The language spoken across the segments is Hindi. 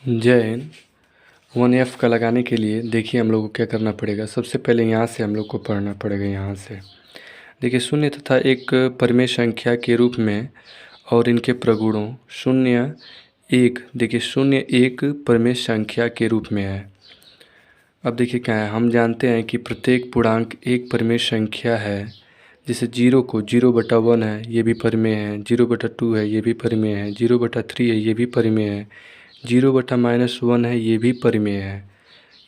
जय हिंद। 1F का लगाने के लिए देखिए हम लोग को क्या करना पड़ेगा। सबसे पहले यहाँ से हम लोग को पढ़ना पड़ेगा। यहाँ से देखिए शून्य तथा एक परिमेय संख्या के रूप में और इनके प्रगुणों शून्य एक। देखिए शून्य एक परिमेय संख्या के रूप में है। अब देखिए क्या है, हम जानते हैं कि प्रत्येक पूर्णांक एक परिमेय संख्या है। जैसे 0/1 है, ये भी परिमेय है। 0/2 है, ये भी परिमेय है। 0/3 है, ये भी परिमेय है। 0/-1 है, ये भी परिमेय है।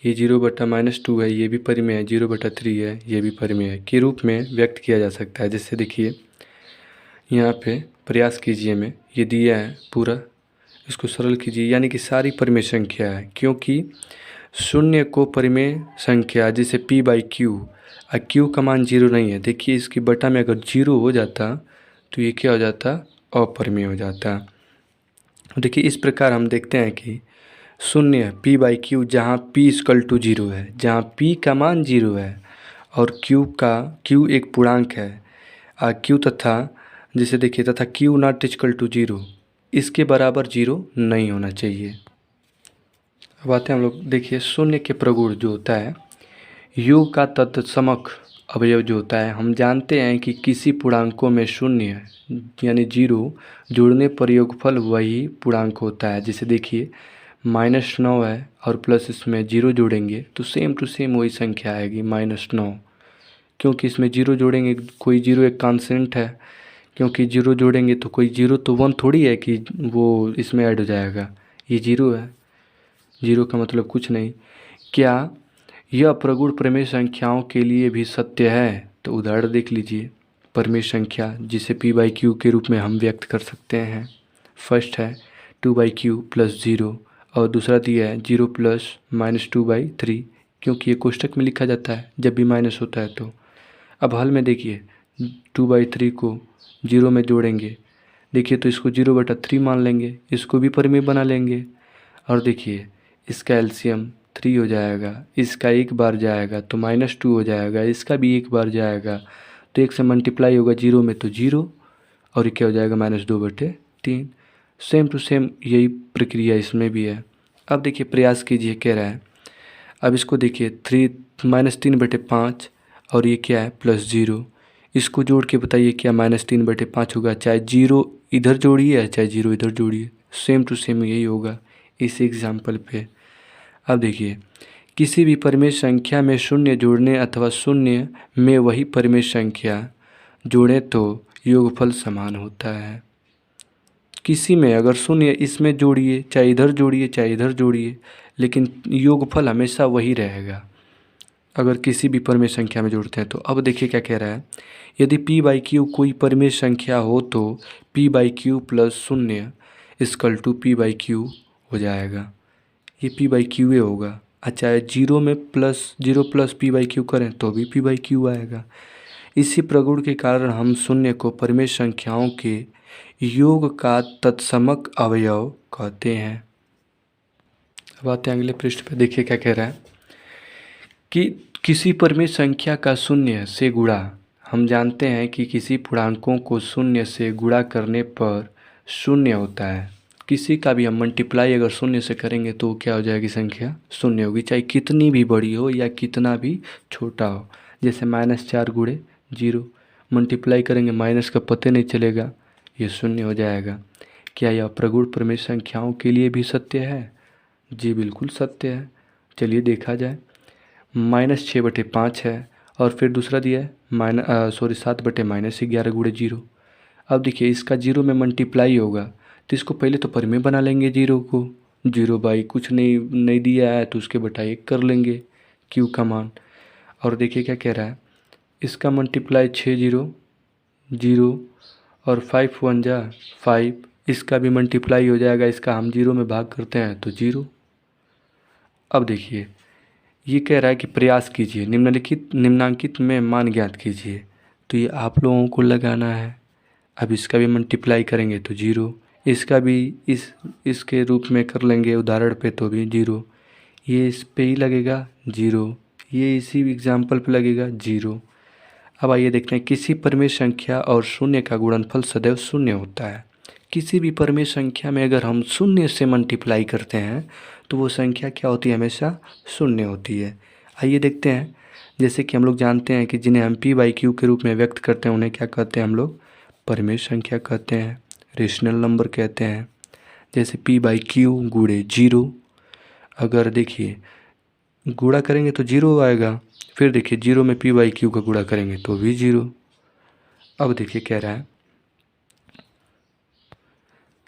ये 0/-2 है, ये भी परिमेय है। 0/3 है, ये भी परिमेय है के रूप में व्यक्त किया जा सकता है। जैसे देखिए यहाँ पे प्रयास कीजिए, में ये दिया है पूरा, इसको सरल कीजिए। यानी कि सारी परिमेय संख्या है, क्योंकि शून्य को परिमेय संख्या जैसे p/q, q का मान 0 नहीं है। देखिए इसकी बटा में अगर 0 हो जाता तो ये क्या हो जाता, अपरिमेय हो जाता। देखिए इस प्रकार हम देखते हैं कि शून्य p/q जहाँ p=0 है, जहाँ p का मान 0 है और q एक पूर्णांक है, q तथा जैसे देखिए तथा q≠0, इसके बराबर 0 नहीं होना चाहिए। अब आते हैं हम लोग, देखिए शून्य के प्रगुण जो होता है, u का तत्समक अवयव जो होता है, हम जानते हैं कि किसी पूर्णांकों में शून्य यानी 0 जोड़ने पर योगफल वही पूर्णांक होता है। जैसे देखिए -9 है और प्लस इसमें 0 जोड़ेंगे तो सेम टू सेम वही संख्या आएगी -9, क्योंकि इसमें 0 जोड़ेंगे, कोई 0 एक कांस्टेंट है, क्योंकि 0 जोड़ेंगे तो कोई 0 तो 1 थोड़ी है कि वो इसमें ऐड हो जाएगा। ये 0 है, 0 का मतलब कुछ नहीं। क्या यह प्रगुण परिमेय संख्याओं के लिए भी सत्य है? तो उदाहरण देख लीजिए। परिमेय संख्या जिसे p/q के रूप में हम व्यक्त कर सकते हैं। फर्स्ट है 2/q + 0 और दूसरा दिया है 0 + -2/3, क्योंकि ये कोष्टक में लिखा जाता है जब भी माइनस होता है तो। अब हल में देखिए 2/3 को 0 में जोड़ेंगे, देखिए तो इसको 0/3 मान लेंगे, इसको भी परिमेय बना लेंगे। और देखिए इसका एलसीएम 3 हो जाएगा, इसका एक बार जाएगा तो -2 हो जाएगा, इसका भी एक बार जाएगा तो 1 से मल्टीप्लाई होगा 0 में तो 0, और ये क्या हो जाएगा -2/3। सेम टू सेम यही प्रक्रिया इसमें भी है। अब देखिए प्रयास कीजिए, कह रहा है। अब इसको देखिए -3/5 और ये क्या है +0, इसको जोड़ के बताइए क्या -3/5 होगा। चाहे 0 इधर जोड़िए चाहे 0 इधर जोड़िए, सेम टू सेम यही होगा इस एग्जाम्पल पे। अब देखिए किसी भी परिमेय संख्या में शून्य जोड़ने अथवा शून्य में वही परिमेय संख्या जोड़ें तो योगफल समान होता है। किसी में अगर शून्य इसमें जोड़िए, चाहे इधर जोड़िए चाहे इधर जोड़िए, लेकिन योगफल हमेशा वही रहेगा अगर किसी भी परिमेय संख्या में जोड़ते हैं तो। अब देखिए क्या कह रहा है, यदि p/q कोई परिमेय संख्या हो तो p/q + 0 = p/q हो जाएगा। ये p/q होगा। चाहे 0 में +0 + p/q करें तो भी p/q आएगा। इसी प्रगुण के कारण हम शून्य को परिमेय संख्याओं के योग का तत्समक अवयव कहते हैं। अब आते हैं अगले पृष्ठ पे, देखिए क्या कह रहा है कि किसी परिमेय संख्या का शून्य से गुणा, हम जानते हैं कि किसी पूर्णांकों को शून्य से गुणा करने पर शून्य होता है। किसी का भी हम मल्टीप्लाई अगर शून्य से करेंगे तो क्या हो जाएगी, संख्या शून्य होगी, चाहे कितनी भी बड़ी हो या कितना भी छोटा हो। जैसे -4 × 0 मल्टीप्लाई करेंगे, माइनस का पते नहीं चलेगा, ये शून्य हो जाएगा। क्या यह प्रगुण परिमेय संख्याओं के लिए भी सत्य है? जी बिल्कुल सत्य है। चलिए देखा जाए। -6/5 है और फिर दूसरा दिया है 7/-11 × 0। अब देखिए इसका 0 में मल्टीप्लाई होगा तो इसको पहले तो परिमेय बना लेंगे 0 को। 0 कुछ नहीं दिया है तो उसके बटा 1 कर लेंगे q का मान। और देखिए क्या कह रहा है, इसका मल्टीप्लाई 6 0 0 और 5 1 जा 5, इसका भी मल्टीप्लाई हो जाएगा, इसका हम 0 में भाग करते हैं तो 0। अब देखिए ये कह रहा है कि प्रयास कीजिए, निम्नांकित में मान ज्ञात कीजिए, तो ये आप लोगों को लगाना है। अब इसका भी मल्टीप्लाई करेंगे तो 0, इसका भी इसके रूप में कर लेंगे उदाहरण पे तो भी 0, ये इस पे ही लगेगा 0, ये इसी एग्जाम्पल पे लगेगा 0। अब आइए देखते हैं, किसी परिमेय संख्या और शून्य का गुणनफल सदैव शून्य होता है। किसी भी परिमेय संख्या में अगर हम शून्य से मल्टीप्लाई करते हैं तो वो संख्या क्या होती है, हमेशा शून्य होती है। आइए देखते हैं, जैसे कि हम लोग जानते हैं कि जिन्हें हम पी बाई क्यू के रूप में व्यक्त करते हैं उन्हें क्या कहते हैं हम लोग, परिमेय संख्या कहते हैं, रेशनल नंबर कहते हैं। जैसे पी बाई क्यू गुणे जीरो, अगर देखिए गुणा करेंगे तो जीरो आएगा, फिर देखिए जीरो में पी बाई क्यू का गुणा करेंगे तो भी जीरो। अब देखिए कह रहा है,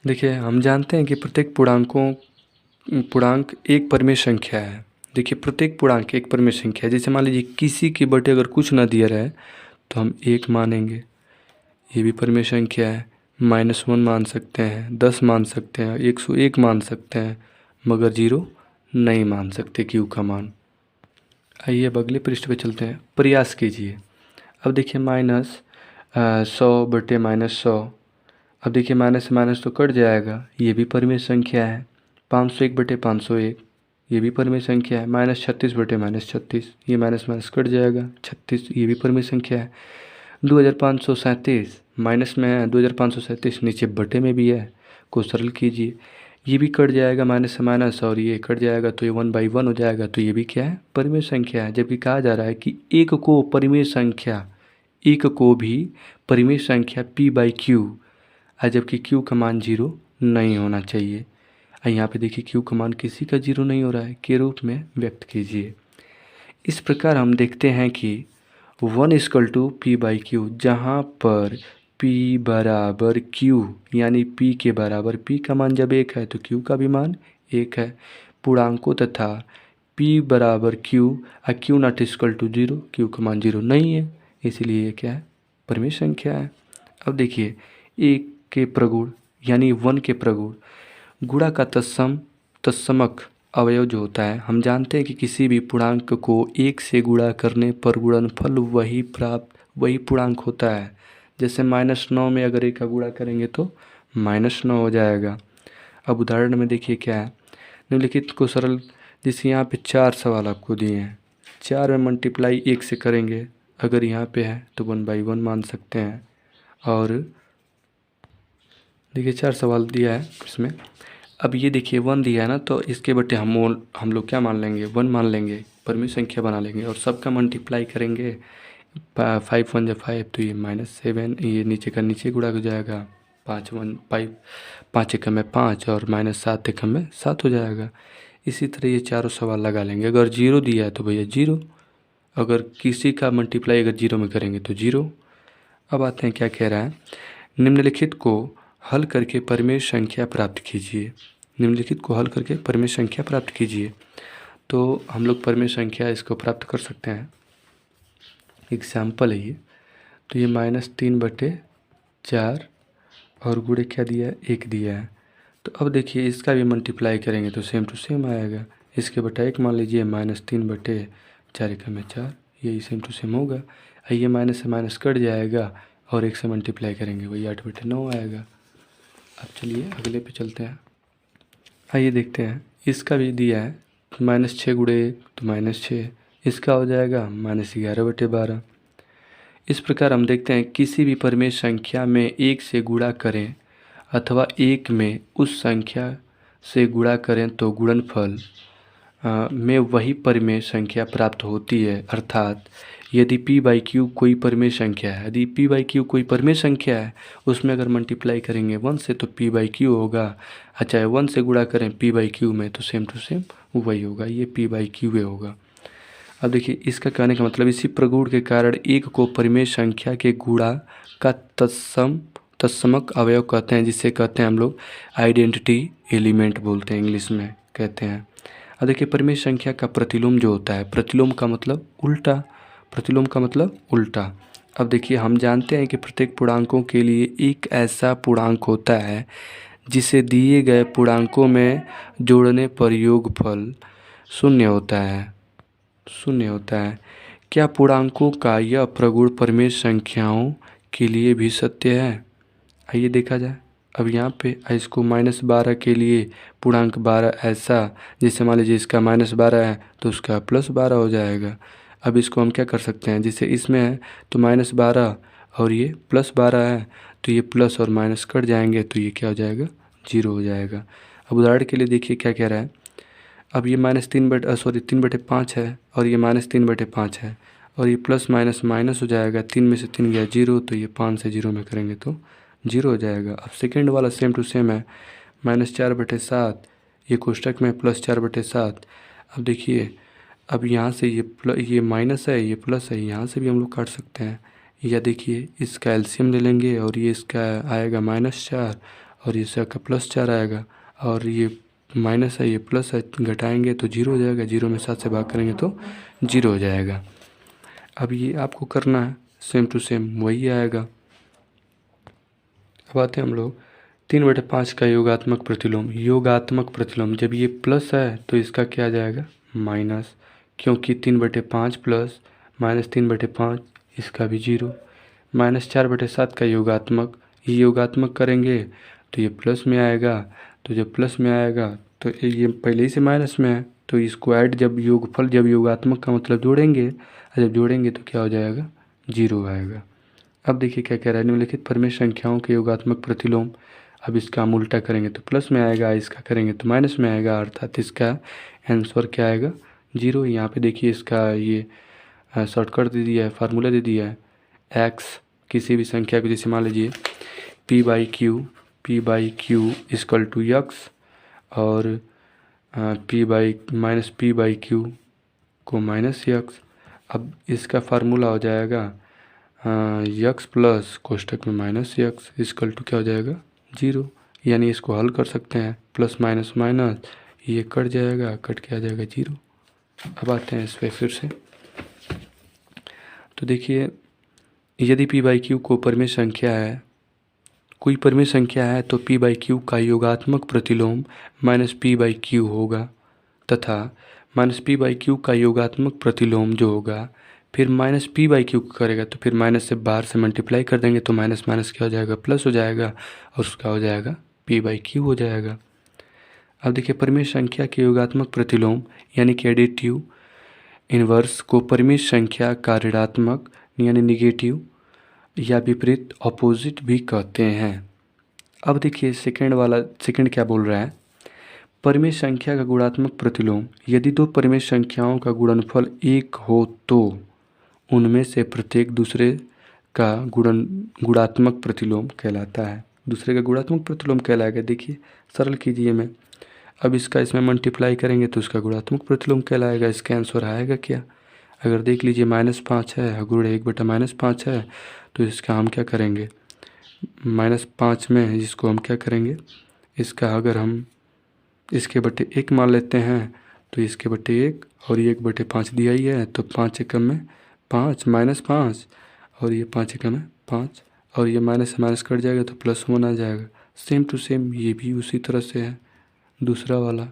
देखिए हम जानते हैं कि प्रत्येक पूर्णांक एक परिमेय संख्या है। देखिए प्रत्येक पूर्णांक एक परिमेय संख्या है। जैसे मान लीजिए किसी के बटे अगर कुछ ना दिया रहे तो हम एक मानेंगे, ये भी परिमेय संख्या है। -1 मान सकते हैं, 10 मान सकते हैं, 101 मान सकते हैं, मगर जीरो नहीं मान सकते क्यू का मान। आइए अब अगले पृष्ठ पे चलते हैं, प्रयास कीजिए। अब देखिए -100 बटे -100, अब देखिए माइनस से माइनस तो कट जाएगा, ये भी परिमेय संख्या है। 501 बटे 501, ये भी परिमेय संख्या है। -36 बटे -36, ये माइनस माइनस कट जाएगा, 36, ये भी परिमेय संख्या है। 2537 माइनस में है, 2537 नीचे बटे में भी है, को सरल कीजिए, ये भी कट जाएगा माइनस से माइनस, और ये कट जाएगा तो ये 1/1 हो जाएगा, तो ये भी क्या है, परिमेय संख्या है। जबकि कहा जा रहा है कि एक को भी परिमेय संख्या पी बाई क्यू, जबकि क्यू का मान जीरो नहीं होना चाहिए। यहाँ पे देखिए क्यू का मान किसी का जीरो नहीं हो रहा है, के रूप में व्यक्त कीजिए। इस प्रकार हम देखते हैं कि 1 = पी बाई क्यू, जहाँ पर p बराबर q, यानी p के बराबर, p का मान जब 1 है तो q का भी मान 1 है। पूर्णांकों तथा p बराबर q और q not equal to 0, q का मान 0 नहीं है, इसलिए ये क्या है, परिमेय संख्या है। अब देखिए एक के प्रगुण यानी 1 के प्रगुण, गुणा का तत्समक अवयव जो होता है, हम जानते हैं कि किसी भी पूर्णांक को 1 से गुणा करने पर गुणनफल वही पूर्णांक होता है। जैसे -9 में अगर 1 का गुणा करेंगे तो -9 हो जाएगा। अब उदाहरण में देखिए क्या है, निम्नलिखित को सरल, जैसे यहाँ पे 4 सवाल आपको दिए हैं, 4 में मल्टीप्लाई 1 से करेंगे, अगर यहाँ पे है तो 1/1 मान सकते हैं। और देखिए 4 सवाल दिया है इसमें, अब ये देखिए 1 दिया है ना, तो इसके बटे हम लोग क्या मान लेंगे, 1 मान लेंगे, परिमेय संख्या बना लेंगे और सबका मल्टीप्लाई करेंगे। 5 1 जब 5, तो ये -7, ये नीचे का नीचे गुणा हो जाएगा, 5 एकम में 5 और -7 एकम में 7 हो जाएगा। इसी तरह ये चारों सवाल लगा लेंगे। अगर 0 दिया है तो भैया 0, अगर किसी का मल्टीप्लाई अगर 0 में करेंगे तो 0। अब आते हैं क्या कह रहा है, निम्नलिखित को हल करके परिमेय संख्या प्राप्त कीजिए। निम्नलिखित को हल करके परिमेय संख्या प्राप्त कीजिए। तो हम लोग परिमेय संख्या इसको प्राप्त कर सकते हैं। एग्जाम्पल है ये, तो ये -3/4 और गुणे क्या दिया है, 1 दिया है। तो अब देखिए इसका भी मल्टीप्लाई करेंगे तो सेम टू सेम आएगा, इसके बटा 1 मान लीजिए, -3/4 एकम में 4, यही सेम टू सेम होगा। ये माइनस से माइनस कट जाएगा और 1 से मल्टीप्लाई करेंगे वही 8/9 आएगा। अब चलिए अगले पे चलते हैं। आइए देखते हैं, इसका भी दिया है -6 गुणे 1 तो -6, इसका हो जाएगा -11/12। इस प्रकार हम देखते हैं किसी भी परिमेय संख्या में 1 से गुणा करें अथवा 1 में उस संख्या से गुणा करें तो गुणनफल में वही परिमेय संख्या प्राप्त होती है। अर्थात यदि p बाई क्यू कोई परिमेय संख्या है, यदि p बाई क्यू कोई परिमेय संख्या है, उसमें अगर मल्टीप्लाई करेंगे 1 से तो p बाई क्यू होगा, चाहे 1 से गुणा करें p बाई क्यू में तो सेम टू सेम वही होगा, ये p बाई क्यू होगा। अब देखिए इसका कहने का मतलब, इसी प्रगुण के कारण एक को परिमेय संख्या के गुणा का तत्समक अवयव कहते हैं, जिसे कहते हैं हम लोग आइडेंटिटी एलिमेंट बोलते हैं, इंग्लिश में कहते हैं। अब देखिए परिमेय संख्या का प्रतिलोम जो होता है, प्रतिलोम का मतलब उल्टा, प्रतिलोम का मतलब उल्टा। अब देखिए हम जानते हैं कि प्रत्येक पूर्णांकों के लिए एक ऐसा पूर्णांक होता है जिसे दिए गए पूर्णांकों में जोड़ने पर योगफल शून्य होता है, शून्य होता है। क्या पूर्णांकों का यह प्रगुण परिमेय संख्याओं के लिए भी सत्य है? आइए देखा जाए। अब यहाँ पे इसको -12 के लिए पूर्णांक 12 ऐसा, जैसे मान लीजिए इसका -12 है तो उसका +12 हो जाएगा। अब इसको हम क्या कर सकते हैं, जैसे इसमें है तो -12 और ये +12 है, तो ये प्लस और माइनस कट जाएंगे तो ये क्या हो जाएगा, 0 हो जाएगा। अब उदाहरण के लिए देखिए क्या कह रहा है। अब ये -3/5 है और ये -3/5 है और ये प्लस माइनस माइनस हो जाएगा, 3 में से 3 गया 0, तो ये 5 से 0 में करेंगे तो 0 हो जाएगा। अब सेकेंड वाला सेम टू सेम है, -4/7, ये कोष्टक में +4/7। अब देखिए, अब यहाँ से ये माइनस है, ये प्लस है, यहाँ से भी हम लोग काट सकते हैं। या देखिए इसका एलसीएम ले लेंगे और ये इसका आएगा -4 और इसका +4 आएगा और ये माइनस है, ये प्लस है, घटाएंगे तो 0 हो जाएगा, 0 में 7 से भाग करेंगे तो 0 हो जाएगा। अब ये आपको करना है सेम टू सेम वही आएगा। अब आते हैं हम लोग 3/5 का योगात्मक प्रतिलोम। योगात्मक प्रतिलोम जब ये प्लस है तो इसका क्या आ जाएगा, माइनस, क्योंकि 3/5 प्लस -3/5 इसका भी 0। -4/7 का योगात्मक, ये योगात्मक करेंगे तो ये प्लस में आएगा, तो जब प्लस में आएगा तो ये पहले ही से माइनस में है, तो इसको ऐड जब योगफल जब योगात्मक का मतलब जोड़ेंगे, और जब जोड़ेंगे तो क्या हो जाएगा, 0 आएगा। अब देखिए क्या कह रहा है, निम्नलिखित परिमेय संख्याओं के योगात्मक प्रतिलोम। अब इसका हम उल्टा करेंगे तो प्लस में आएगा, इसका करेंगे तो माइनस में आएगा, अर्थात इसका आंसर क्या आएगा, 0। यहाँ पे देखिए इसका ये शॉर्टकट दे दिया है, फार्मूला दे दिया है। एक्स किसी भी संख्या को, जैसे मान लीजिए p/q इक्वल टू यक्स और p/q को माइनस यक्स। अब इसका फार्मूला हो जाएगा यक्स प्लस कोष्टक में माइनस यक्स इक्वल टू क्या हो जाएगा, 0। यानी इसको हल कर सकते हैं, प्लस माइनस माइनस ये कट जाएगा, कट के आ जाएगा 0। अब आते हैं इस पर फिर से, तो देखिए यदि p/q को परिमेय संख्या है, कोई परिमेय संख्या है तो p/q का योगात्मक प्रतिलोम -p/q होगा, तथा -p/q का योगात्मक प्रतिलोम जो होगा फिर -p/q करेगा तो फिर माइनस से बाहर से मल्टीप्लाई कर देंगे तो माइनस माइनस क्या हो जाएगा, प्लस हो जाएगा और उसका हो जाएगा p/q हो जाएगा। अब देखिए परिमेय संख्या के योगात्मक प्रतिलोम यानी कि एडिटिव इन्वर्स को परिमेय संख्या का ऋणात्मक यानी निगेटिव या विपरीत ऑपोजिट भी कहते हैं। अब देखिए सेकंड क्या बोल रहा है, परिमेय संख्या का गुणात्मक प्रतिलोम, यदि दो परिमेय संख्याओं का गुणनफल 1 हो तो उनमें से प्रत्येक दूसरे का गुणात्मक प्रतिलोम कहलाता है। दूसरे का गुणात्मक प्रतिलोम कहलाएगा। देखिए सरल कीजिए मैं, अब इसका इसमें मल्टीप्लाई करेंगे तो उसका गुणात्मक प्रतिलोम कहलाएगा। इसका आंसर आएगा क्या, अगर देख लीजिए -5 है गुण 1/-5 है, तो इसका हम क्या करेंगे, -5 में इसको हम क्या करेंगे, इसका अगर हम इसके बटे 1 मान लेते हैं तो इसके बटे 1 और ये 1/5 दिया ही है, तो 5 एकम में 5 -5 और ये 5 एकम में 5 और ये माइनस से माइनस कट जाएगा तो +1 आ जाएगा। सेम टू सेम ये भी उसी तरह से है दूसरा वाला।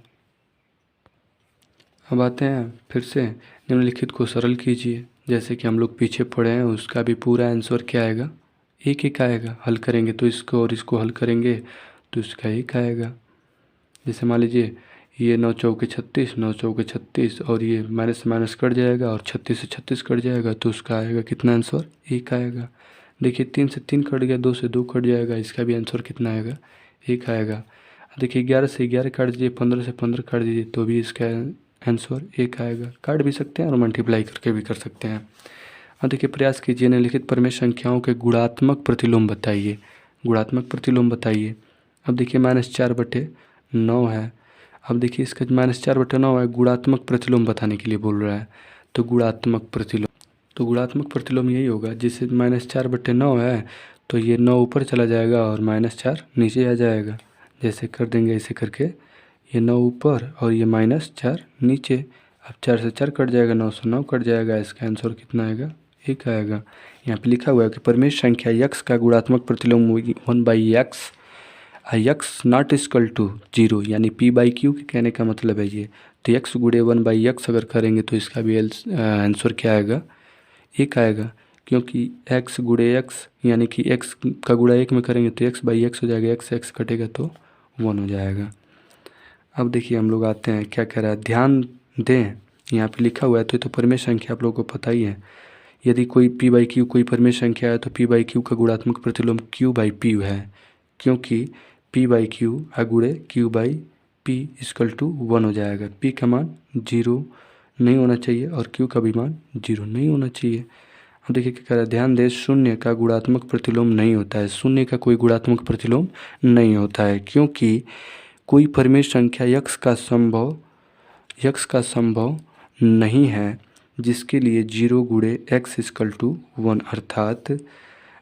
अब आते हैं फिर से, निम्नलिखित को सरल कीजिए। जैसे कि हम लोग पीछे पढ़े हैं उसका भी पूरा आंसर क्या आएगा, 1 आएगा। हल करेंगे तो इसको और इसको हल करेंगे तो इसका 1 आएगा। जैसे मान लीजिए ये 9 चौके 36, 9 चौके 36 और ये माइनस से माइनस कट जाएगा और 36 से 36 कट जाएगा तो उसका आएगा कितना आंसर, 1 आएगा। देखिए 3 से 3 कट गया, 2 से 2 कट जाएगा, इसका भी आंसर कितना आएगा, 1 आएगा। देखिए 11 से 11 काट दीजिए, 15 से 15 काट dीजिए तो भी इसका आंसर 1 आएगा। काट भी सकते हैं और मल्टीप्लाई करके भी कर सकते हैं। अब देखिए प्रयास कीजिए, निम्नलिखित परिमेय संख्याओं के गुणात्मक प्रतिलोम बताइए। गुणात्मक प्रतिलोम बताइए। अब देखिए -4/9 है। अब देखिए इसका -4/9 है, गुणात्मक प्रतिलोम बताने के लिए बोल रहा है। तो गुणात्मक प्रतिलोम यही होगा, जैसे -4/9 है तो ये 9 ऊपर चला जाएगा और -4 नीचे आ जाएगा। जैसे कर देंगे ऐसे करके, ये 9 ऊपर और ये -4 नीचे। अब 4 से 4 कट जाएगा, 9 से 9 कट जाएगा, इसका आंसर कितना आएगा, 1 आएगा। यहाँ पे लिखा हुआ है कि परिमेय संख्या यक्स का गुणात्मक प्रतिलोम 1/x x not equal to 0, यानी p/q के कहने का मतलब है ये। तो x गुणे 1/x अगर करेंगे तो इसका भी आंसर क्या आएगा, 1 आएगा, क्योंकि x गुणे x यानी कि x का गुणा 1 में करेंगे तो x/x हो जाएगा, x कटेगा तो 1 हो जाएगा। अब देखिए हम लोग आते हैं क्या कह रहा है, ध्यान दें यहाँ पे लिखा हुआ है, तो ये तो परिमेय संख्या आप लोगों को पता ही है। यदि कोई p बाई क्यू कोई परिमेय संख्या है तो p बाई क्यू का गुणात्मक प्रतिलोम q बाई p है, क्योंकि p बाई क्यू गुणे q by p equal to 1 हो जाएगा। p का मान 0 नहीं होना चाहिए और q का भी मान 0 नहीं होना चाहिए। अब देखिए क्या कह रहा है, ध्यान दें शून्य का गुणात्मक प्रतिलोम नहीं होता है। शून्य का कोई गुणात्मक प्रतिलोम नहीं होता है, क्योंकि कोई परिमेय संख्या यक्स का संभव नहीं है जिसके लिए 0 गुणे एक्स इक्वल टू 1, अर्थात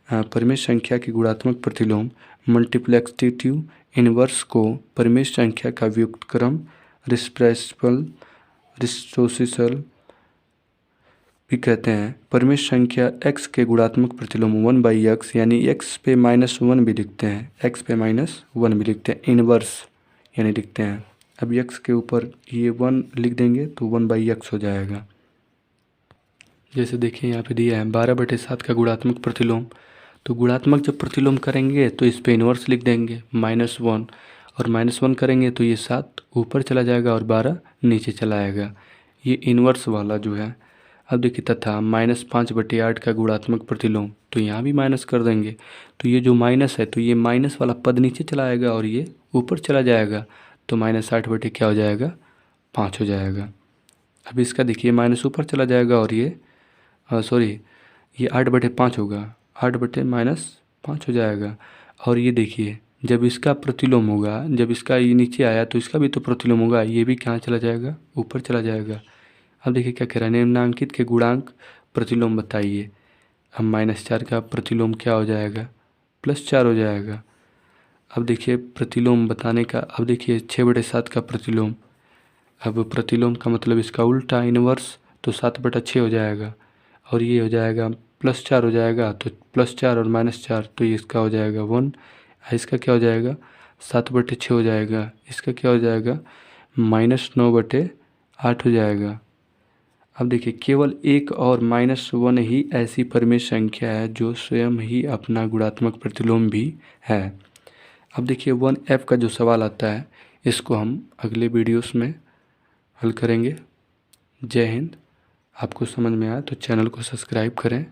परिमेय संख्या के गुणात्मक प्रतिलोम मल्टीप्लेक्सिटिव इनवर्स को परिमेय संख्या का व्युत्क्रम रिस्ट्रोसिसल भी कहते हैं। परिमेय संख्या x के गुणात्मक प्रतिलोम 1 बाई एक्स यानी x पे -1 भी लिखते हैं, x पे -1 भी लिखते हैं, इनवर्स यानी लिखते हैं। अब x के ऊपर ये 1 लिख देंगे तो 1 बाई एक्स हो जाएगा। जैसे देखिए यहाँ पे दिया है 12/7 का गुणात्मक प्रतिलोम, तो गुणात्मक जब प्रतिलोम करेंगे तो इस पे इन्वर्स लिख देंगे -1, और -1 करेंगे तो ये 7 ऊपर चला जाएगा और 12 नीचे चला आएगा, ये इन्वर्स वाला जो है। अब देखिए तथा -5/8 का गुणात्मक प्रतिलोम, तो यहाँ भी माइनस कर देंगे, तो ये जो माइनस है तो ये माइनस वाला पद नीचे चला आएगा और ये ऊपर चला जाएगा, तो -8 क्या हो जाएगा 5 हो जाएगा। अब इसका देखिए माइनस ऊपर चला जाएगा और ये ये 8/5 होगा, 8/-5 हो जाएगा। और ये देखिए जब इसका प्रतिलोम होगा, जब इसका ये नीचे आया तो इसका भी तो प्रतिलोम होगा, ये भी कहाँ चला जाएगा ऊपर चला जाएगा। अब देखिए क्या कह रहा है, निम्नांकित के गुणांक प्रतिलोम बताइए। अब -4 का प्रतिलोम क्या हो जाएगा +4 हो जाएगा। अब देखिए प्रतिलोम बताने का, अब देखिए 6/7 का प्रतिलोम, अब प्रतिलोम का मतलब इसका उल्टा इनवर्स, तो 7/6 हो जाएगा और ये हो जाएगा +4 हो जाएगा, तो +4 और -4 तो ये इसका हो जाएगा 1, इसका क्या हो जाएगा 7/6 हो जाएगा, इसका क्या हो जाएगा -9/8 हो जाएगा। अब देखिए केवल 1 और -1 ही ऐसी परिमेय संख्या है जो स्वयं ही अपना गुणात्मक प्रतिलोम भी है। अब देखिए 1f का जो सवाल आता है इसको हम अगले वीडियोस में हल करेंगे। जय हिंद। आपको समझ में आया तो चैनल को सब्सक्राइब करें।